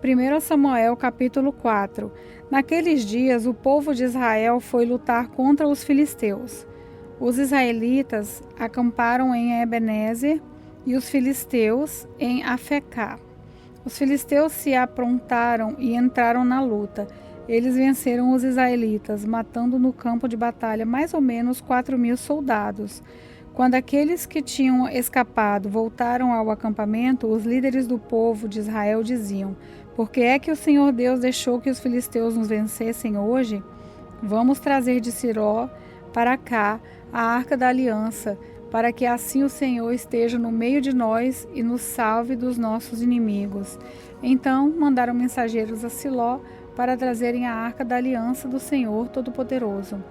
1 Samuel capítulo 4. Naqueles dias, o povo de Israel foi lutar contra os filisteus. Os israelitas acamparam em Ebenezer e os filisteus em Afecá. Os filisteus se aprontaram e entraram na luta. Eles venceram os israelitas, matando no campo de batalha mais ou menos 4.000 soldados. Quando aqueles que tinham escapado voltaram ao acampamento, os líderes do povo de Israel diziam: por que é que o Senhor Deus deixou que os filisteus nos vencessem hoje? Vamos trazer de Siló para cá a arca da aliança, para que assim o Senhor esteja no meio de nós e nos salve dos nossos inimigos. Então mandaram mensageiros a Siló para trazerem a arca da aliança do Senhor Todo-Poderoso,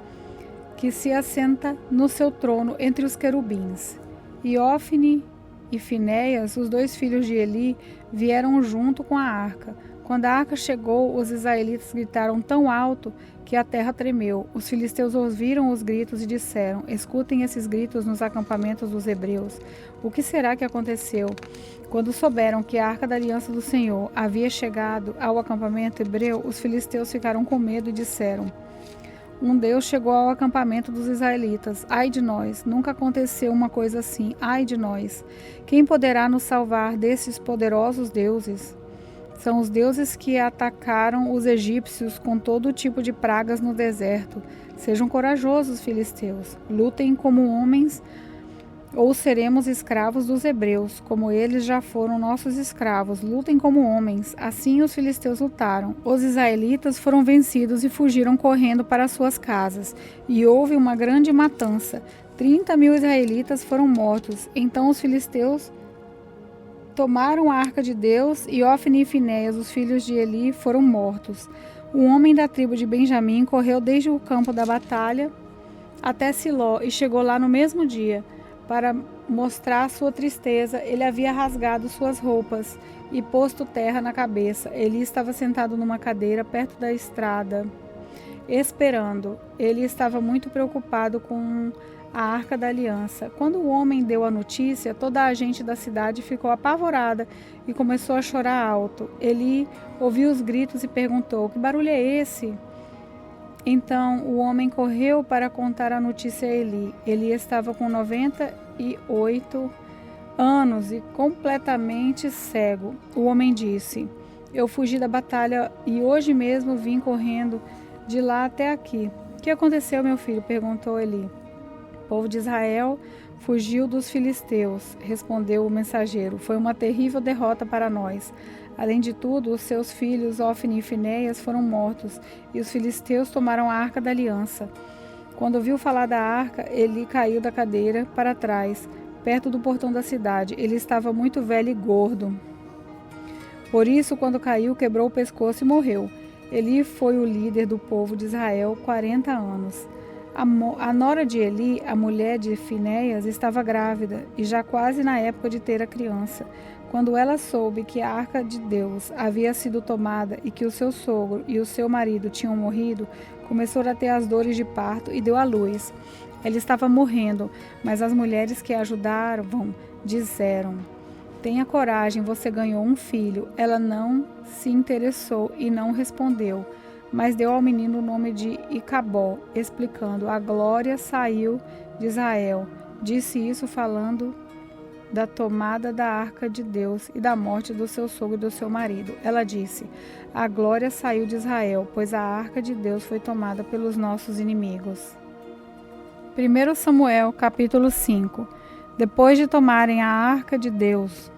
que se assenta no seu trono entre os querubins. E Ofni e Finéias, os dois filhos de Eli, vieram junto com a arca. Quando a arca chegou, os israelitas gritaram tão alto que a terra tremeu. Os filisteus ouviram os gritos e disseram: escutem esses gritos nos acampamentos dos hebreus. O que será que aconteceu? Quando souberam que a arca da aliança do Senhor havia chegado ao acampamento hebreu, os filisteus ficaram com medo e disseram: um Deus chegou ao acampamento dos israelitas. Ai de nós, nunca aconteceu uma coisa assim. Ai de nós. Quem poderá nos salvar desses poderosos deuses? São os deuses que atacaram os egípcios com todo tipo de pragas no deserto. Sejam corajosos, filisteus. Lutem como homens, ou seremos escravos dos hebreus, como eles já foram nossos escravos. Lutem como homens. Assim os filisteus lutaram. Os israelitas foram vencidos e fugiram correndo para suas casas. E houve uma grande matança. 30.000 israelitas foram mortos. Então os filisteus tomaram a arca de Deus e Ofni e Finéias, os filhos de Eli, foram mortos. Um homem da tribo de Benjamim correu desde o campo da batalha até Siló e chegou lá no mesmo dia. Para mostrar sua tristeza, ele havia rasgado suas roupas e posto terra na cabeça. Ele estava sentado numa cadeira perto da estrada, esperando. Ele estava muito preocupado com a arca da aliança. Quando o homem deu a notícia, toda a gente da cidade ficou apavorada e começou a chorar alto. Ele ouviu os gritos e perguntou: que barulho é esse? Então o homem correu para contar a notícia a Eli. Eli estava com 98 anos e completamente cego. O homem disse: eu fugi da batalha e hoje mesmo vim correndo de lá até aqui. O que aconteceu, meu filho? Perguntou Eli. O povo de Israel fugiu dos filisteus, respondeu o mensageiro. Foi uma terrível derrota para nós. Além de tudo, os seus filhos Ofni e Finéias foram mortos, e os filisteus tomaram a arca da aliança. Quando ouviu falar da arca, Eli caiu da cadeira para trás, perto do portão da cidade. Ele estava muito velho e gordo. Por isso, quando caiu, quebrou o pescoço e morreu. Eli foi o líder do povo de Israel 40 anos. A nora de Eli, a mulher de Finéias, estava grávida e já quase na época de ter a criança. Quando ela soube que a arca de Deus havia sido tomada e que o seu sogro e o seu marido tinham morrido, começou a ter as dores de parto e deu à luz. Ela estava morrendo, mas as mulheres que a ajudaram disseram: tenha coragem, você ganhou um filho. Ela não se interessou e não respondeu, mas deu ao menino o nome de Icabó, explicando: a glória saiu de Israel. Disse isso falando da tomada da arca de Deus e da morte do seu sogro e do seu marido. Ela disse: a glória saiu de Israel, pois a arca de Deus foi tomada pelos nossos inimigos. 1 Samuel capítulo 5. Depois de tomarem a arca de Deus,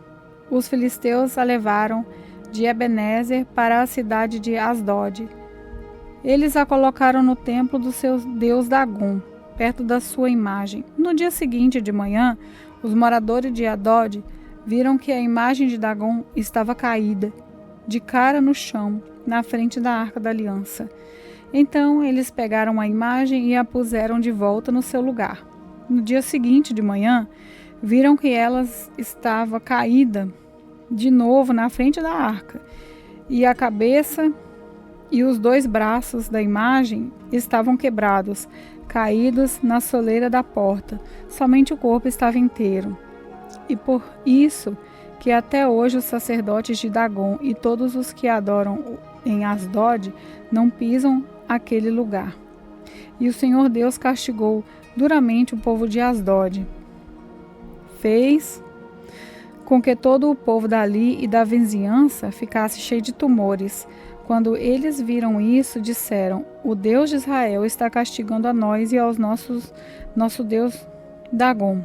os filisteus a levaram de Ebenezer para a cidade de Asdod. Eles a colocaram no templo do seu deus Dagom, perto da sua imagem. No dia seguinte de manhã, os moradores de Asdod viram que a imagem de Dagom estava caída, de cara no chão, na frente da arca da aliança. Então eles pegaram a imagem e a puseram de volta no seu lugar. No dia seguinte de manhã, viram que ela estava caída de novo na frente da arca, e a cabeça e os 2 braços da imagem estavam quebrados, caídos na soleira da porta. Somente o corpo estava inteiro. E por isso que até hoje os sacerdotes de Dagom e todos os que adoram em Asdod não pisam aquele lugar. E o Senhor Deus castigou duramente o povo de Asdod. Fez com que todo o povo dali e da vizinhança ficasse cheio de tumores. Quando eles viram isso, disseram: o Deus de Israel está castigando a nós e aos nosso Deus Dagom.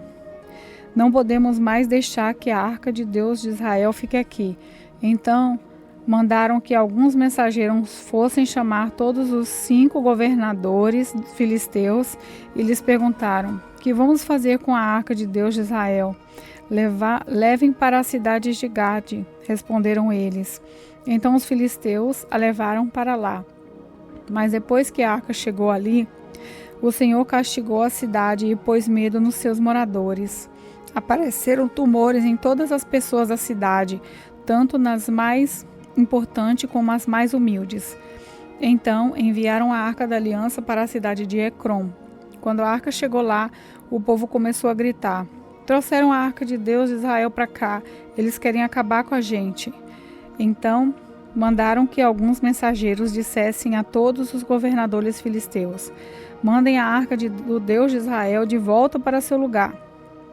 Não podemos mais deixar que a arca de Deus de Israel fique aqui. Então mandaram que alguns mensageiros fossem chamar todos os 5 governadores filisteus e lhes perguntaram: que vamos fazer com a arca de Deus de Israel? Levem para as cidades de Gade, responderam eles. Então os filisteus a levaram para lá. Mas depois que a arca chegou ali, o Senhor castigou a cidade e pôs medo nos seus moradores. Apareceram tumores em todas as pessoas da cidade, tanto nas mais importantes como as mais humildes. Então enviaram a arca da aliança para a cidade de Ecrom. Quando a arca chegou lá, o povo começou a gritar: trouxeram a arca de Deus de Israel para cá, eles querem acabar com a gente. Então mandaram que alguns mensageiros dissessem a todos os governadores filisteus: mandem a arca do Deus de Israel de volta para seu lugar,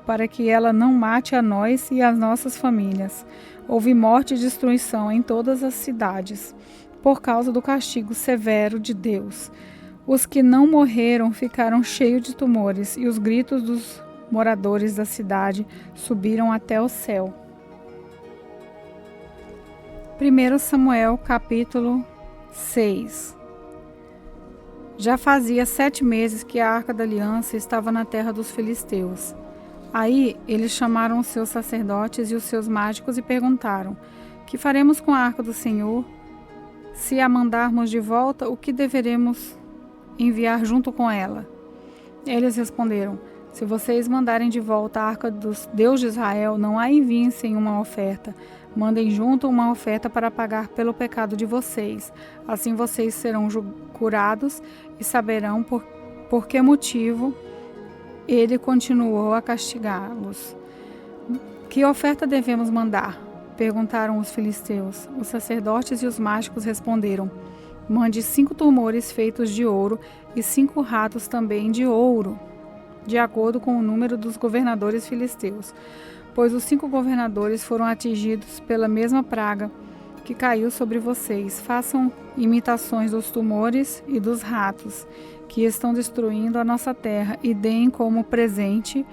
para que ela não mate a nós e as nossas famílias. Houve morte e destruição em todas as cidades, por causa do castigo severo de Deus. Os que não morreram ficaram cheios de tumores, e os gritos dos moradores da cidade subiram até o céu. 1 Samuel, capítulo 6. Já fazia 7 meses que a arca da aliança estava na terra dos filisteus. Aí eles chamaram os seus sacerdotes e os seus mágicos e perguntaram: que faremos com a arca do Senhor? Se a mandarmos de volta, o que deveremos enviar junto com ela? Eles responderam: se vocês mandarem de volta a arca do Deus de Israel, não a enviem sem uma oferta. Mandem junto uma oferta para pagar pelo pecado de vocês. Assim vocês serão curados e saberão por que motivo ele continuou a castigá-los. Que oferta devemos mandar? Perguntaram os filisteus. Os sacerdotes e os mágicos responderam: mande 5 tumores feitos de ouro e 5 ratos também de ouro, de acordo com o número dos governadores filisteus, pois os 5 governadores foram atingidos pela mesma praga que caiu sobre vocês. Façam imitações dos tumores e dos ratos que estão destruindo a nossa terra e deem como presente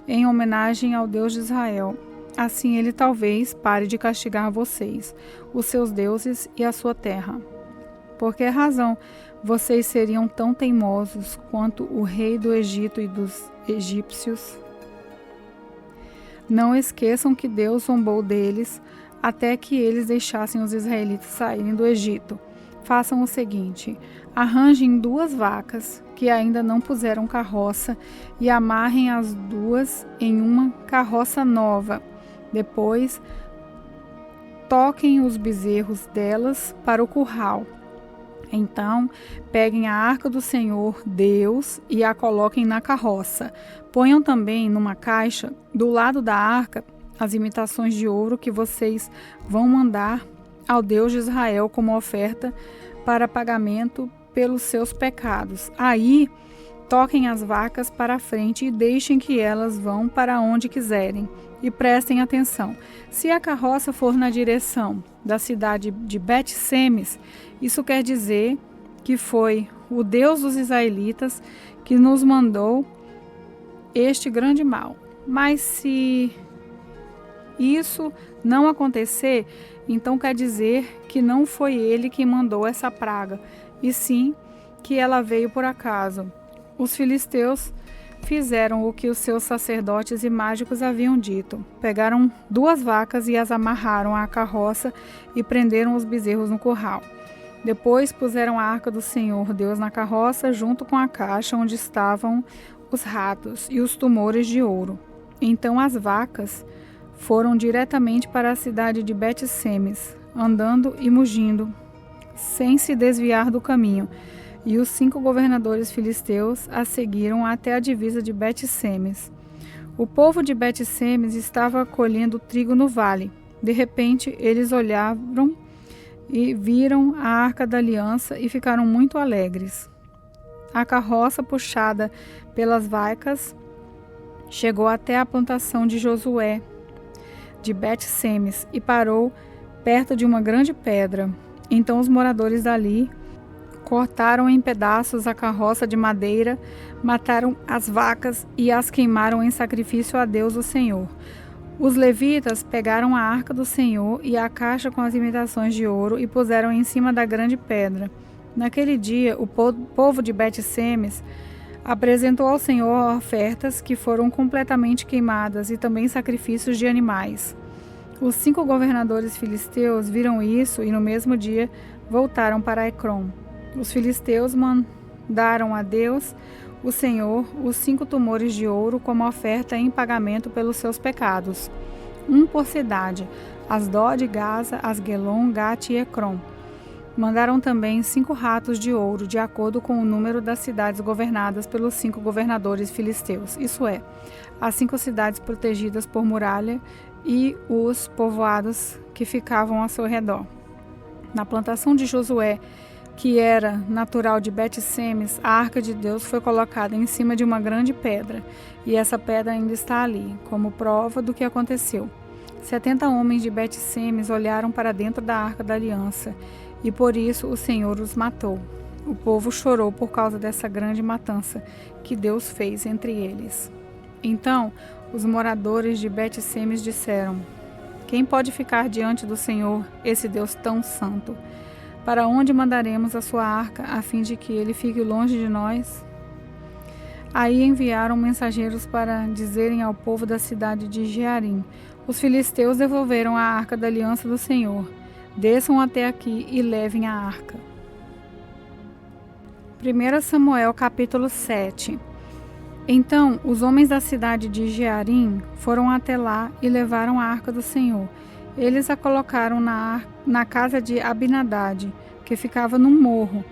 em homenagem ao Deus de Israel. Assim ele talvez pare de castigar vocês, os seus deuses e a sua terra. Por que razão vocês seriam tão teimosos quanto o rei do Egito e dos egípcios? Não esqueçam que Deus zombou deles até que eles deixassem os israelitas saírem do Egito. Façam o seguinte: arranjem 2 vacas que ainda não puseram carroça e amarrem as 2 em uma carroça nova. Depois, toquem os bezerros delas para o curral. Então, peguem a arca do Senhor Deus e a coloquem na carroça. Ponham também numa caixa, do lado da arca, as imitações de ouro que vocês vão mandar ao Deus de Israel como oferta para pagamento pelos seus pecados. Aí, toquem as vacas para a frente e deixem que elas vão para onde quiserem. E prestem atenção: se a carroça for na direção da cidade de Bet-Semes, isso quer dizer que foi o Deus dos israelitas que nos mandou este grande mal. Mas se isso não acontecer, então quer dizer que não foi ele que mandou essa praga, e sim que ela veio por acaso. Os filisteus fizeram o que os seus sacerdotes e mágicos haviam dito. Pegaram 2 vacas e as amarraram à carroça e prenderam os bezerros no curral. Depois puseram a arca do Senhor Deus na carroça, junto com a caixa onde estavam os ratos e os tumores de ouro. Então as vacas foram diretamente para a cidade de Bet-Semes, andando e mugindo, sem se desviar do caminho. E os 5 governadores filisteus a seguiram até a divisa de Bet-Semes. O povo de Bet-Semes estava colhendo trigo no vale, De repente, eles olharam e viram a Arca da Aliança e ficaram muito alegres. A carroça, puxada pelas vacas, chegou até a plantação de Josué, de Bet-Semes, e parou perto de uma grande pedra. Então os moradores dali cortaram em pedaços a carroça de madeira, mataram as vacas e as queimaram em sacrifício a Deus o Senhor. Os levitas pegaram a arca do Senhor e a caixa com as imitações de ouro e puseram em cima da grande pedra. Naquele dia, o povo de Bet-Semes apresentou ao Senhor ofertas que foram completamente queimadas e também sacrifícios de animais. Os 5 governadores filisteus viram isso e no mesmo dia voltaram para Ecrom. Os filisteus mandaram a Deus, o Senhor, os 5 tumores de ouro como oferta em pagamento pelos seus pecados, um por cidade, Asdod, Gaza, Asgelon, Gate e Ecrom. Mandaram também 5 ratos de ouro, de acordo com o número das cidades governadas pelos 5 governadores filisteus, isso é, as 5 cidades protegidas por muralha e os povoados que ficavam ao seu redor. Na plantação de Josué, que era natural de Bet-Semes, a arca de Deus foi colocada em cima de uma grande pedra, e essa pedra ainda está ali, como prova do que aconteceu. 70 homens de Bet-Semes olharam para dentro da arca da aliança, e por isso o Senhor os matou. O povo chorou por causa dessa grande matança que Deus fez entre eles. Então, os moradores de Bet-Semes disseram: quem pode ficar diante do Senhor, esse Deus tão santo? Para onde mandaremos a sua arca, a fim de que ele fique longe de nós? Aí enviaram mensageiros para dizerem ao povo da cidade de Jearim: os filisteus devolveram a arca da aliança do Senhor. Desçam até aqui e levem a arca. 1 Samuel capítulo 7. Então os homens da cidade de Jearim foram até lá e levaram a arca do Senhor. Eles a colocaram na casa de Abinadad, que ficava num morro,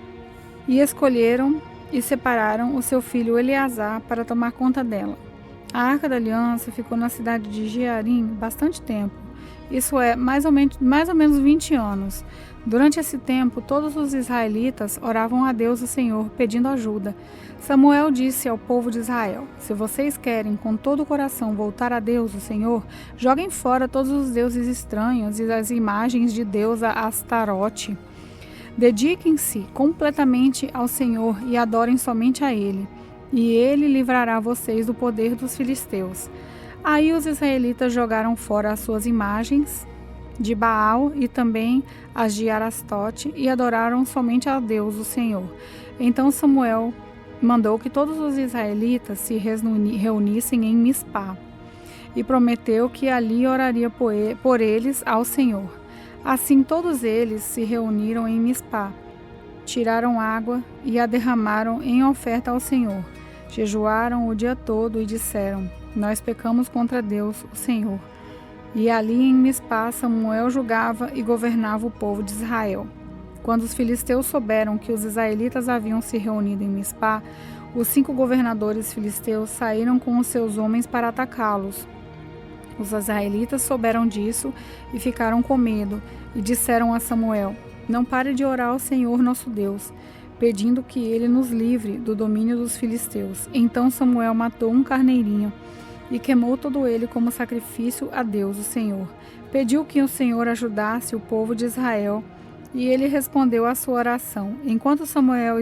e escolheram e separaram o seu filho Eleazar para tomar conta dela. A Arca da Aliança ficou na cidade de Jearim bastante tempo, isso é, mais ou menos 20 anos. Durante esse tempo, todos os israelitas oravam a Deus o Senhor, pedindo ajuda. Samuel disse ao povo de Israel: se vocês querem com todo o coração voltar a Deus o Senhor, joguem fora todos os deuses estranhos e as imagens de deusa Astarote. Dediquem-se completamente ao Senhor e adorem somente a Ele, e Ele livrará vocês do poder dos filisteus. Aí os israelitas jogaram fora as suas imagens de Baal e também as de Arastote e adoraram somente a Deus, o Senhor. Então Samuel mandou que todos os israelitas se reunissem em Mispá e prometeu que ali oraria por eles ao Senhor. Assim todos eles se reuniram em Mispá, tiraram água e a derramaram em oferta ao Senhor. Jejuaram o dia todo e disseram: nós pecamos contra Deus, o Senhor. E ali em Mispá, Samuel julgava e governava o povo de Israel. Quando os filisteus souberam que os israelitas haviam se reunido em Mispá, os 5 governadores filisteus saíram com os seus homens para atacá-los. Os israelitas souberam disso e ficaram com medo, e disseram a Samuel: não pare de orar ao Senhor nosso Deus, pedindo que ele nos livre do domínio dos filisteus. Então Samuel matou um carneirinho e queimou todo ele como sacrifício a Deus, o Senhor. Pediu que o Senhor ajudasse o povo de Israel, e ele respondeu à sua oração. Enquanto Samuel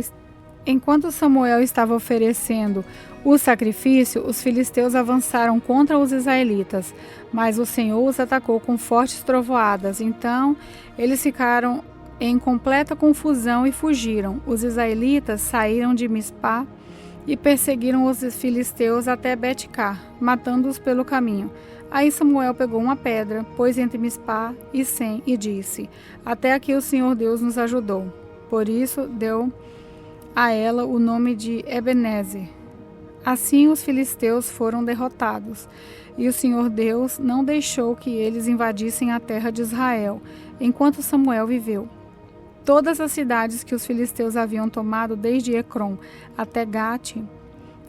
estava oferecendo o sacrifício, os filisteus avançaram contra os israelitas, mas o Senhor os atacou com fortes trovoadas. Então eles ficaram em completa confusão e fugiram. Os israelitas saíram de Mispá e perseguiram os filisteus até Bet-Cá, matando-os pelo caminho. Aí Samuel pegou uma pedra, pôs entre Mispá e Sem e disse: até aqui o Senhor Deus nos ajudou. Por isso deu a ela o nome de Ebenezer. Assim os filisteus foram derrotados, e o Senhor Deus não deixou que eles invadissem a terra de Israel, enquanto Samuel viveu. Todas as cidades que os filisteus haviam tomado desde Ecrom até Gate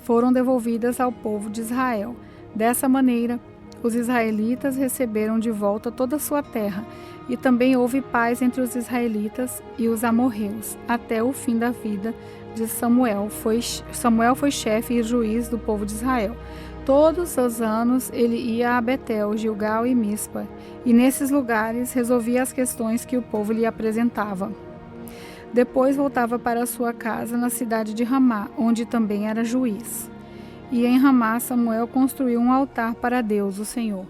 foram devolvidas ao povo de Israel. Dessa maneira, os israelitas receberam de volta toda a sua terra, e também houve paz entre os israelitas e os amorreus, até o fim da vida de Samuel. Samuel foi chefe e juiz do povo de Israel. Todos os anos ele ia a Betel, Gilgal e Mispa, e nesses lugares resolvia as questões que o povo lhe apresentava. Depois voltava para sua casa na cidade de Ramá, onde também era juiz. E em Ramá, Samuel construiu um altar para Deus, o Senhor.